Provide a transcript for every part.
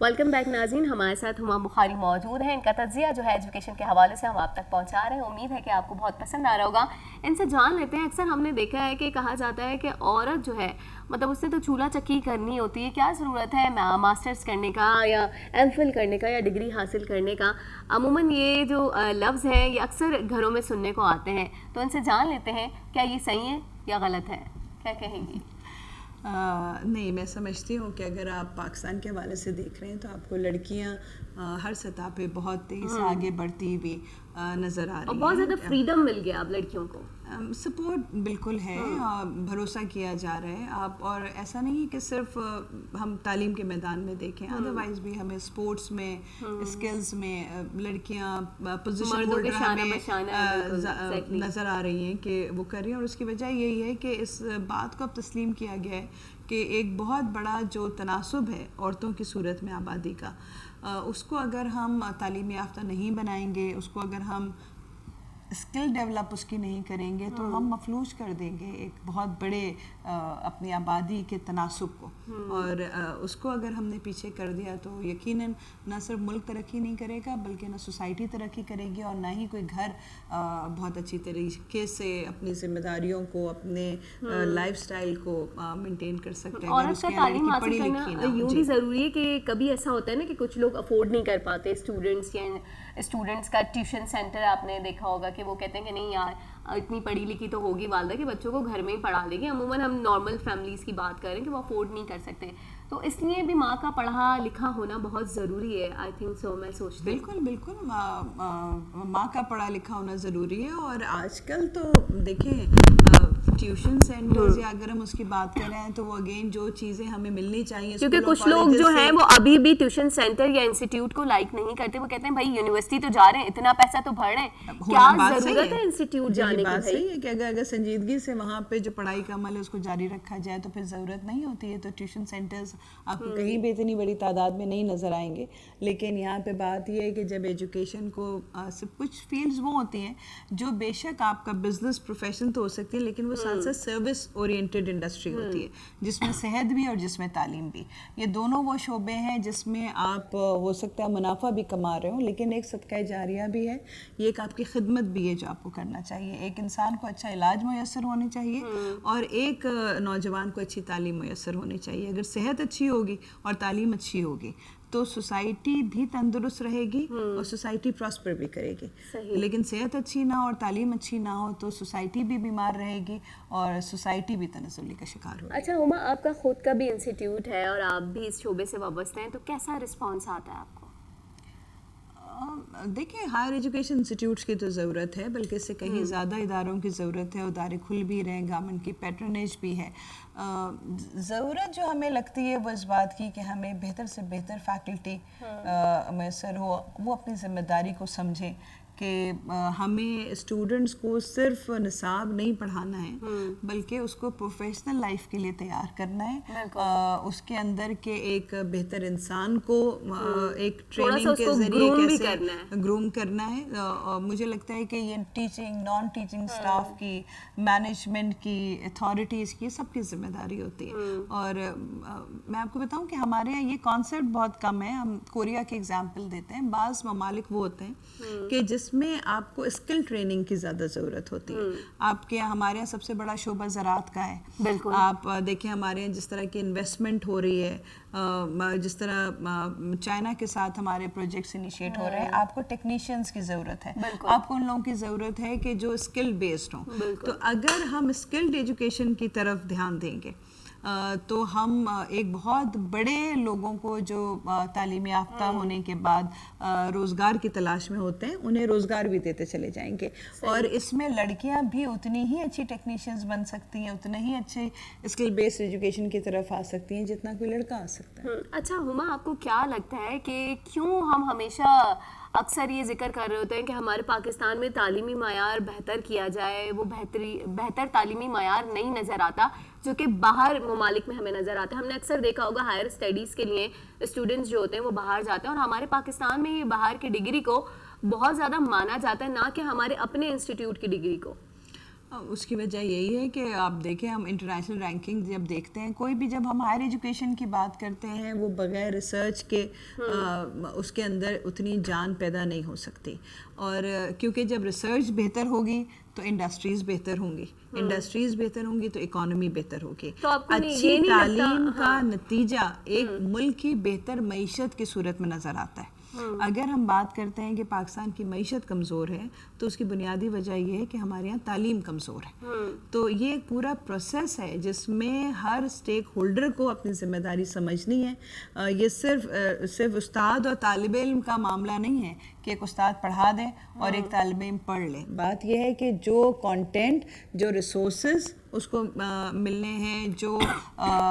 Welcome back ناظرین، ہمارے ساتھ ہما بخاری موجود ہیں. ان کا تجزیہ جو ہے ایجوکیشن کے حوالے سے ہم آپ تک پہنچا رہے ہیں. امید ہے کہ آپ کو بہت پسند آ رہا ہوگا. ان سے جان لیتے ہیں. اکثر ہم نے دیکھا ہے کہ کہا جاتا ہے کہ عورت جو ہے مطلب اس نے تو چولہا چکی کرنی ہوتی ہے، کیا ضرورت ہے ماسٹرز کرنے کا یا ایم فل کرنے کا یا ڈگری حاصل کرنے کا. عموماً یہ جو لفظ ہیں یہ اکثر گھروں میں سننے کو آتے ہیں. تو ان سے جان لیتے ہیں کیا یہ صحیح ہے یا غلط ہے، کیا کہیں گی؟ نہیں، میں سمجھتی ہوں کہ اگر آپ پاکستان کے حوالے سے دیکھ رہے ہیں تو آپ کو لڑکیاں ہر سطح پہ بہت تیزی سے آگے بڑھتی ہوئی نظر آ رہی ہیں اور بہت زیادہ فریڈم مل گیا اب لڑکیوں کو. سپورٹ بالکل ہے، بھروسہ کیا جا رہا ہے آپ. اور ایسا نہیں کہ صرف ہم تعلیم کے میدان میں دیکھیں، ادروائز بھی ہمیں اسپورٹس میں، اسکلز میں لڑکیاں پوزیشن ہولڈر ہمیں نظر آ رہی ہیں کہ وہ کر رہی ہیں. اور اس کی وجہ یہی ہے کہ اس بات کو اب تسلیم کیا گیا ہے کہ ایک بہت بڑا جو تناسب ہے عورتوں کی صورت میں آبادی کا، اس کو اگر ہم تعلیم یافتہ نہیں بنائیں گے، اس کو اگر ہم اسکل ڈیولپ اس کی نہیں کریں گے تو ہم مفلوج کر دیں گے ایک بہت بڑے اپنی آبادی کے تناسب کو. اور اس کو اگر ہم نے پیچھے کر دیا تو یقیناً نہ صرف ملک ترقی نہیں کرے گا بلکہ نہ سوسائٹی ترقی کرے گی، اور نہ ہی کوئی گھر بہت اچھی طریقے سے اپنی ذمہ داریوں کو، اپنے لائف سٹائل کو مینٹین کر سکتا ہے. اور اس کا تعلیم حاصل کرنا یوں بھی ضروری ہے کہ کبھی ایسا ہوتا ہے نا کہ کچھ لوگ افورڈ نہیں کر پاتے. اسٹوڈنٹس کا ٹیوشن سینٹر آپ نے دیکھا ہوگا کہ وہ کہتے ہیں کہ نہیں یار اتنی پڑھی لکھی تو ہوگی والدہ کہ بچوں کو گھر میں ہی پڑھا لے گی. عموماً ہم نارمل فیملیز کی بات کریں کہ وہ افورڈ نہیں کر سکتے، تو اس لیے بھی ماں کا پڑھا لکھا ہونا بہت ضروری ہے. آئی تھنک سو، میں سوچتی ہوں بالکل ماں کا پڑھا لکھا ہونا ضروری ہے. اور آج کل تو دیکھیں ٹیوشن سینٹرز یا اگر ہم اس کی بات کریں تو وہ اگین جو چیزیں ہمیں ملنی چاہیے، کیونکہ کچھ لوگ جو ہیں وہ ابھی بھی ٹیوشن سینٹر یا انسٹیٹیوٹ کو لائک نہیں کرتے. وہ کہتے ہیں بھائی یونیورسٹی تو جا رہے ہیں، اتنا پیسہ تو بھر رہے ہیں، کیا ضرورت ہے انسٹیٹیوٹ جانے کی؟ بات صحیح ہے کہ اگر سنجیدگی سے وہاں پہ جو پڑھائی کا عمل ہے اس کو جاری رکھا جائے تو پھر ضرورت نہیں ہوتی ہے. تو ٹیوشن سینٹرز آپ کو کہیں بھی اتنی بڑی تعداد میں نہیں نظر آئیں گے. لیکن یہاں پہ بات یہ ہے کہ جب ایجوکیشن کو سب کچھ فیلڈز وہ ہوتی ہیں جو بے شک آپ کا بزنس پروفیشن تو ہو سکتی ہے لیکن وہ ساتھ ساتھ سروس اورینٹڈ انڈسٹری ہوتی ہے جس میں صحت بھی اور جس میں تعلیم بھی. یہ دونوں وہ شعبے ہیں جس میں آپ ہو سکتا ہے منافع بھی کما رہے ہوں لیکن ایک صدقہ جاریہ بھی ہے، یہ ایک آپ کی خدمت بھی ہے جو آپ کو کرنا چاہیے. ایک انسان کو اچھا علاج میسر ہونی چاہیے اور ایک نوجوان کو اچھی تعلیم میسر ہونی چاہیے. اگر صحت اچھی ہوگی اور تعلیم اچھی ہوگی تو سوسائٹی بھی تندرست رہے گی اور سوسائٹی پراسپر بھی کرے گی. لیکن صحت اچھی نہ ہو اور تعلیم اچھی نہ ہو تو سوسائٹی بھی بیمار رہے گی اور سوسائٹی بھی تنزلی کا شکار ہوگی. اچھا ہما، آپ کا خود کا بھی انسٹیٹیوٹ ہے اور آپ بھی اس شعبے سے وابستہ ہیں، تو کیسا رسپانس آتا ہے آپ کو؟ دیکھیں ہائر ایجوکیشن انسٹیٹیوٹس کی تو ضرورت ہے، بلکہ اس سے کہیں زیادہ اداروں کی ضرورت ہے. ادارے کھل بھی رہے ہیں، گورنمنٹ کی پیٹرنیج بھی ہے. ضرورت جو ہمیں لگتی ہے وہ اس بات کی کہ ہمیں بہتر سے بہتر فیکلٹی میسر ہو، وہ اپنی ذمہ داری کو سمجھیں کہ ہمیں اسٹوڈنٹس کو صرف نصاب نہیں پڑھانا ہے بلکہ اس کو پروفیشنل لائف کے لیے تیار کرنا ہے. اس کے اندر کے ایک بہتر انسان کو ایک ٹریننگ کے ذریعے کیسے گروم کرنا ہے. مجھے لگتا ہے کہ یہ ٹیچنگ، نان ٹیچنگ سٹاف کی، مینجمنٹ کی، اتھارٹیز کی، سب کی ذمہ داری ہوتی ہے. اور میں آپ کو بتاؤں کہ ہمارے یہاں یہ کانسیپٹ بہت کم ہے. ہم کوریا کی ایگزامپل دیتے ہیں. بعض ممالک وہ ہوتے ہیں کہ جس میں آپ کو اسکل ٹریننگ کی زیادہ ضرورت ہوتی ہے. آپ کے ہمارے یہاں سب سے بڑا شعبہ زراعت کا ہے. آپ دیکھیں ہمارے یہاں جس طرح کی انویسٹمنٹ ہو رہی ہے، جس طرح چائنا کے ساتھ ہمارے پروجیکٹس انیشیٹ ہو رہے ہیں، آپ کو ٹیکنیشینز کی ضرورت ہے. آپ کو ان لوگوں کی ضرورت ہے کہ جو اسکل بیسڈ ہوں. تو اگر ہم اسکلڈ ایجوکیشن کی طرف دھیان دیں گے تو ہم ایک بہت بڑے لوگوں کو جو تعلیم یافتہ ہونے کے بعد روزگار کی تلاش میں ہوتے ہیں انہیں روزگار بھی دیتے چلے جائیں گے. اور اس میں لڑکیاں بھی اتنی ہی اچھی ٹیکنیشینز بن سکتی ہیں، اتنے ہی اچھے اسکل بیسڈ ایجوکیشن کی طرف آ سکتی ہیں جتنا کوئی لڑکا آ سکتا ہے. اچھا ہما، آپ کو کیا لگتا ہے کہ کیوں ہم ہمیشہ اکثر یہ ذکر کر رہے ہوتے ہیں کہ ہمارے پاکستان میں تعلیمی معیار بہتر کیا جائے، وہ بہتر تعلیمی معیار نہیں نظر آتا جو کہ باہر ممالک میں ہمیں نظر آتا ہے؟ ہم نے اکثر دیکھا ہوگا ہائر اسٹڈیز کے لیے اسٹوڈنٹس جو ہوتے ہیں وہ باہر جاتے ہیں، اور ہمارے پاکستان میں یہ باہر کی ڈگری کو بہت زیادہ مانا جاتا ہے، نہ کہ ہمارے اپنے انسٹیٹیوٹ کی ڈگری کو. اس کی وجہ یہی ہے کہ آپ دیکھیں ہم انٹرنیشنل رینکنگ جب دیکھتے ہیں، کوئی بھی جب ہم ہائر ایجوکیشن کی بات کرتے ہیں وہ بغیر ریسرچ کے اس کے اندر اتنی جان پیدا نہیں ہو سکتی. اور کیونکہ جب ریسرچ بہتر ہوگی تو انڈسٹریز بہتر ہوں گی، انڈسٹریز بہتر ہوں گی تو اکانومی بہتر ہوگی. اچھی تعلیم کا نتیجہ ایک ملک کی بہتر معیشت کی صورت میں نظر آتا ہے. اگر ہم بات کرتے ہیں کہ پاکستان کی معیشت کمزور ہے تو اس کی بنیادی وجہ یہ ہے کہ ہمارے یہاں تعلیم کمزور ہے. تو یہ ایک پورا پروسیس ہے جس میں ہر اسٹیک ہولڈر کو اپنی ذمہ داری سمجھنی ہے. یہ صرف استاد اور طالب علم کا معاملہ نہیں ہے کہ ایک استاد پڑھا دے اور ایک طالب علم پڑھ لے. بات یہ ہے کہ جو کانٹینٹ، جو ریسورسز اس کو ملنے ہیں، جو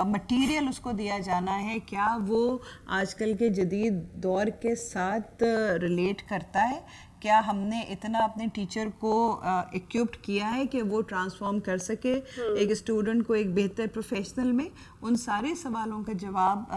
مٹیریل اس کو دیا جانا ہے، کیا وہ آج کل کے جدید دور کے ساتھ ریلیٹ کرتا ہے؟ کیا ہم نے اتنا اپنے ٹیچر کو ایکوپڈ کیا ہے کہ وہ ٹرانسفارم کر سکے ایک اسٹوڈنٹ کو ایک بہتر پروفیشنل میں؟ ان سارے سوالوں کا جواب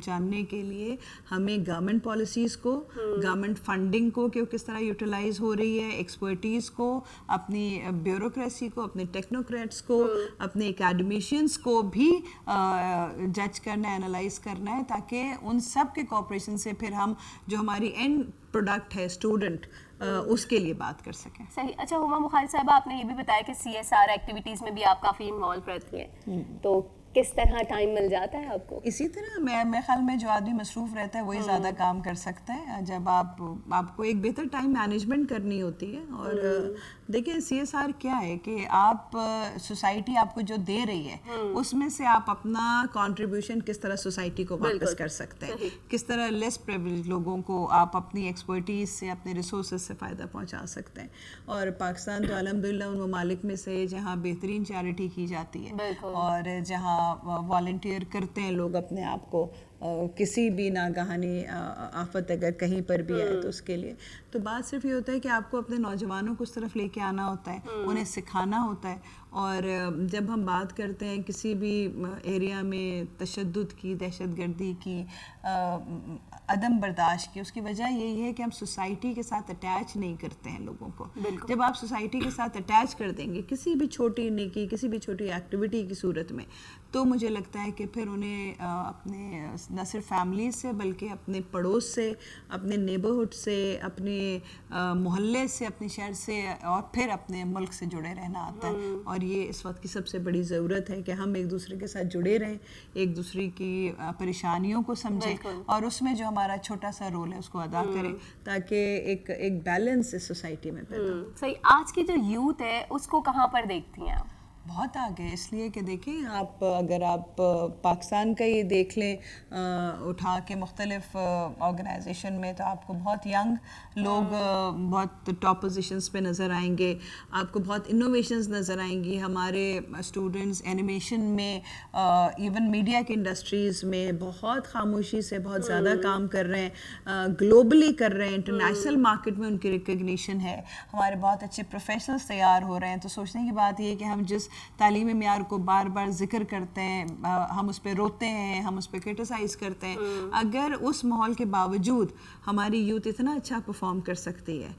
جاننے کے لیے ہمیں گورنمنٹ پالیسیز کو، گورنمنٹ فنڈنگ کو کہ وہ کس طرح یوٹیلائز ہو رہی ہے، ایکسپرٹیز کو، اپنی بیوروکریسی کو، اپنے ٹیکنوکریٹس کو، اپنے اکیڈمیشینس کو بھی جج کرنا ہے، انالائز کرنا ہے، تاکہ ان سب کے کوآپریشن سے پھر ہم جو ہماری اینڈ پروڈکٹ ہے اسٹوڈنٹ اس کے لیے بات کر سکیں. صحیح. اچھا ہما بخاری صاحبہ، آپ نے یہ بھی بتایا کہ CSR ایکٹیویٹیز میں بھی آپ کافی انوالو رہتی ہیں، تو کس طرح ٹائم مل جاتا ہے آپ کو؟ اسی طرح میرے خیال میں جو آدمی مصروف رہتا ہے وہی زیادہ کام کر سکتا ہے. جب آپ کو ایک بہتر ٹائم مینجمنٹ کرنی ہوتی ہے. اور دیکھیں CSR کیا ہے کہ آپ سوسائٹی آپ کو جو دے رہی ہے اس میں سے آپ اپنا کنٹریبیوشن کس طرح سوسائٹی کو واپس کر سکتے ہیں، کس طرح لیس پریویلیج لوگوں کو آپ اپنی ایکسپرٹیز سے، اپنے ریسورسز سے فائدہ پہنچا سکتے ہیں. اور پاکستان تو الحمدللہ ان ممالک میں سے جہاں بہترین چیریٹی کی جاتی ہے اور جہاں والنٹیئر کرتے ہیں لوگ اپنے آپ کو کسی بھی ناگہانی آفت اگر کہیں پر بھی آئے تو اس کے لیے. تو بات صرف یہ ہوتا ہے کہ آپ کو اپنے نوجوانوں کو اس طرف لے کے آنا ہوتا ہے، انہیں سکھانا ہوتا ہے. اور جب ہم بات کرتے ہیں کسی بھی ایریا میں تشدد کی، دہشت گردی کی، عدم برداشت کی، اس کی وجہ یہی ہے کہ ہم سوسائٹی کے ساتھ اٹیچ نہیں کرتے ہیں لوگوں کو. جب آپ سوسائٹی کے ساتھ اٹیچ کر دیں گے کسی بھی چھوٹی نیکی، کسی بھی چھوٹی ایکٹیویٹی کی صورت میں، تو مجھے لگتا ہے کہ پھر انہیں اپنے نہ صرف فیملی سے بلکہ اپنے پڑوس سے، اپنے نیبرہڈ سے، اپنے محلے سے، اپنے شہر سے اور پھر اپنے ملک سے جڑے رہنا آتا ہے. اور یہ اس وقت کی سب سے بڑی ضرورت ہے کہ ہم ایک دوسرے کے ساتھ جڑے رہیں، ایک دوسرے کی پریشانیوں کو سمجھیں اور اس میں جو ہمارا چھوٹا سا رول ہے اس کو ادا کریں، تاکہ ایک بیلنس اس سوسائٹی میں پیدا ہو. صحیح. آج کی جو یوتھ ہے اس کو کہاں پر دیکھتی ہیں آپ؟ بہت آگے، اس لیے کہ دیکھیں اگر آپ پاکستان کا ہی دیکھ لیں اٹھا کے مختلف آرگنائزیشن میں، تو آپ کو بہت ینگ لوگ بہت ٹاپ پوزیشنز پہ نظر آئیں گے. آپ کو بہت انوویشنز نظر آئیں گی. ہمارے اسٹوڈنٹس اینیمیشن میں، ایون میڈیا کی انڈسٹریز میں بہت خاموشی سے بہت زیادہ کام کر رہے ہیں، گلوبلی کر رہے ہیں، انٹرنیشنل مارکیٹ میں ان کی ریکگنیشن ہے. ہمارے بہت اچھے پروفیشنلز تیار ہو رہے ہیں. تو سوچنے کی بات یہ ہے کہ ہم جس تعلیمی معیار کو بار بار ذکر کرتے ہیں، ہم اس پہ روتے ہیں، ہم اس پہ کرٹیسائز کرتے ہیں، اگر اس ماحول کے باوجود ہماری یوتھ اتنا اچھا پرفارم کر سکتی ہے،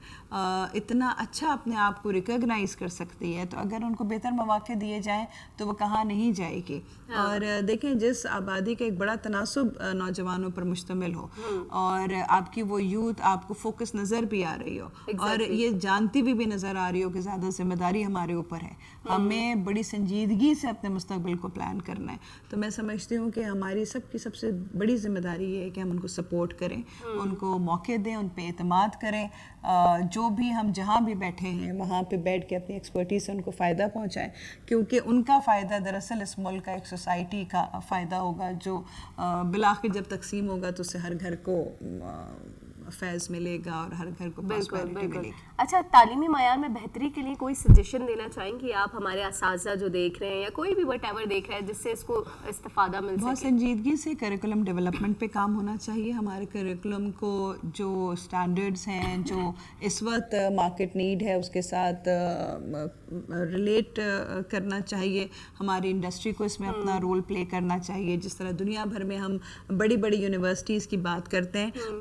اتنا اچھا اپنے آپ کو ریکگنائز کر سکتی ہے، تو اگر ان کو بہتر مواقع دیے جائیں تو وہ کہاں نہیں جائے گی. اور دیکھیں جس آبادی کا ایک بڑا تناسب نوجوانوں پر مشتمل ہو اور آپ کی وہ یوتھ آپ کو فوکس نظر بھی آ رہی ہو اور یہ جانتی بھی نظر آ رہی ہو کہ زیادہ ذمہ داری ہمارے اوپر ہے، ہمیں بڑی سنجیدگی سے اپنے مستقبل کو پلان کرنا ہے. تو میں سمجھتی ہوں کہ ہماری سب سے بڑی ذمہ داری یہ ہے کہ ہم ان کو سپورٹ کریں، ان کو موقع دیں، ان پہ اعتماد کریں. جو بھی ہم جہاں بھی بیٹھے ہیں وہاں پہ بیٹھ کے اپنی ایکسپرٹیز سے ان کو فائدہ پہنچائیں، کیونکہ ان کا فائدہ دراصل اس ملک کا، ایک سوسائٹی کا فائدہ ہوگا جو بالآخر جب تقسیم ہوگا تو اس سے ہر گھر کو فیض ملے گا اور ہر گھر کو پراسپیرٹی ملے گی. اچھا، تعلیمی معیار میں بہتری کے لیے کوئی سجیشن دینا چاہیں گی آپ ہمارے اساتذہ جو دیکھ رہے ہیں یا کوئی بھی وٹ ایور دیکھ رہا ہے جس سے اس کو استفادہ مل سکے؟ بہت سنجیدگی سے کریکولم ڈیولپمنٹ پہ کام ہونا چاہیے. ہمارے کریکولم کو جو اسٹینڈرڈز ہیں، جو اس وقت مارکیٹ نیڈ ہے اس کے ساتھ ریلیٹ کرنا چاہیے. ہماری انڈسٹری کو اس میں اپنا رول پلے کرنا چاہیے. جس طرح دنیا بھر میں ہم بڑی بڑی یونیورسٹیز کی بات کرتے ہیں،